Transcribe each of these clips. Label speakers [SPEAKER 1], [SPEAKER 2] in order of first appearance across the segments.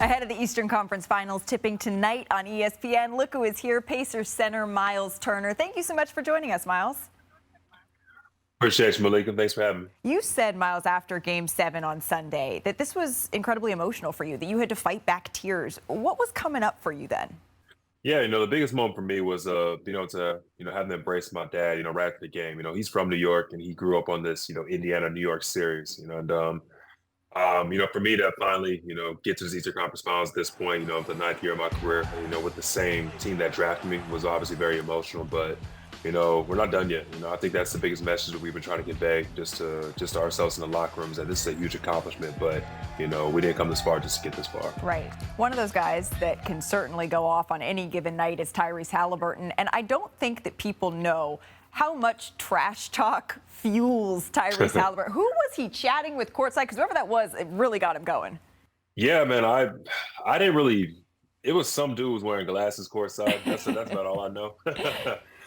[SPEAKER 1] Ahead of the Eastern Conference Finals tipping tonight on ESPN, look who is here, Pacers Center Myles Turner. Thank you so much for joining us, Myles.
[SPEAKER 2] Appreciate you, Malika. Thanks for having me.
[SPEAKER 1] You said, Myles, after Game 7 on Sunday, that this was incredibly emotional for you, that you had to fight back tears. What was coming up for you then?
[SPEAKER 2] Yeah, the biggest moment for me was, having to embrace my dad, right after the game. He's from New York and he grew up on this, Indiana-New York series, for me to finally, get to the Eastern Conference Finals at this point, the ninth year of my career, with the same team that drafted me was obviously very emotional, but, we're not done yet. I think that's the biggest message that we've been trying to convey just to ourselves in the locker rooms, that this is a huge accomplishment, but, we didn't come this far just to get this far.
[SPEAKER 1] Right. One of those guys that can certainly go off on any given night is Tyrese Haliburton, and I don't think that people know how much trash talk fuels Tyrese Haliburton. Who was he chatting with courtside? Because whoever that was, it really got him going.
[SPEAKER 2] Yeah, man, I didn't really. It was some dude was wearing glasses courtside. That's about all I know.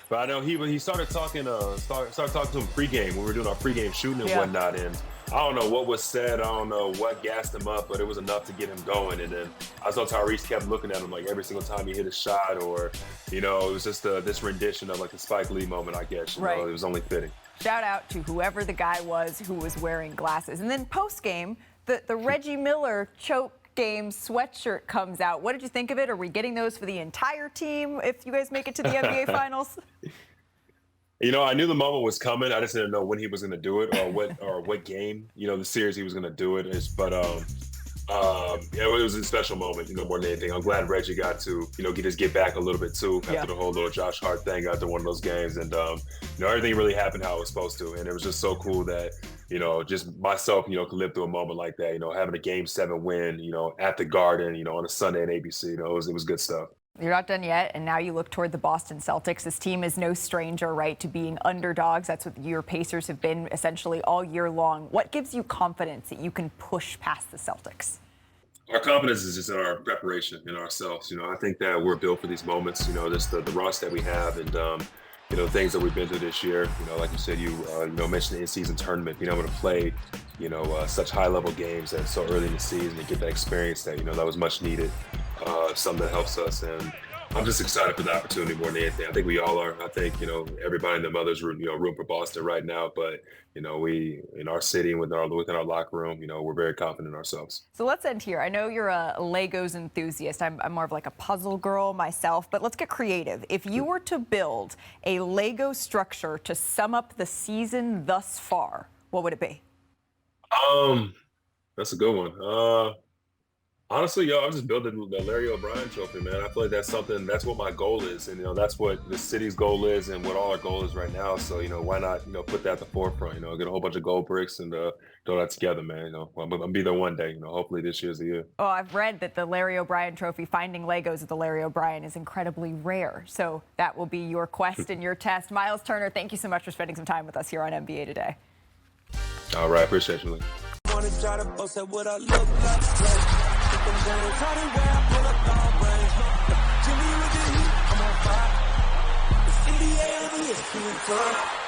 [SPEAKER 2] But I know he started talking started talking to him pregame when we were doing our pregame shooting and whatnot. And I don't know what was said. I don't know what gassed him up, but it was enough to get him going. And then I saw Tyrese kept looking at him like every single time he hit a shot, or it was just this rendition of like a Spike Lee moment, I guess. It was only fitting.
[SPEAKER 1] Shout out to whoever the guy was who was wearing glasses. And then post game, the Reggie Miller choke game sweatshirt comes out. What did you think of it? Are we getting those for the entire team if you guys make it to the NBA Finals?
[SPEAKER 2] I knew the moment was coming. I just didn't know when he was going to do it or what game, the series he was going to do it. It was a special moment, more than anything. I'm glad Reggie got to, get his get back a little bit too after the whole little Josh Hart thing after one of those games. And, everything really happened how it was supposed to. And it was just so cool that, just myself, could live through a moment like that, having a Game 7 win, at the Garden, on a Sunday on ABC, it was good stuff.
[SPEAKER 1] You're not done yet, and now you look toward the Boston Celtics. This team is no stranger, right, to being underdogs. That's what your Pacers have been essentially all year long. What gives you confidence that you can push past the Celtics?
[SPEAKER 2] Our confidence is just in our preparation, in ourselves. I think that we're built for these moments, just the roster that we have and, things that we've been through this year. Like you said, you mentioned the in-season tournament, being able to play, such high-level games and so early in the season to get that experience that, that was much needed. Something that helps us, and I'm just excited for the opportunity more than anything. I think we all are. I think everybody in the mother's room, room for Boston right now. But we in our city and within our locker room, we're very confident in ourselves.
[SPEAKER 1] So let's end here. I know you're a Legos enthusiast. I'm more of like a puzzle girl myself. But let's get creative. If you were to build a Lego structure to sum up the season thus far, what would it be?
[SPEAKER 2] That's a good one. Honestly, I'm just building the Larry O'Brien trophy, man. I feel like that's what my goal is. And, that's what the city's goal is and what all our goal is right now. So, why not, put that at the forefront, get a whole bunch of gold bricks and throw that together, man. I'm going to be there one day, hopefully this year's the year.
[SPEAKER 1] Oh, I've read that the Larry O'Brien trophy, finding Legos at the Larry O'Brien is incredibly rare. So that will be your quest and your test. Myles Turner, thank you so much for spending some time with us here on NBA Today.
[SPEAKER 2] All right, appreciate you.
[SPEAKER 3] I'm on fire. It's NBA on the ESPN.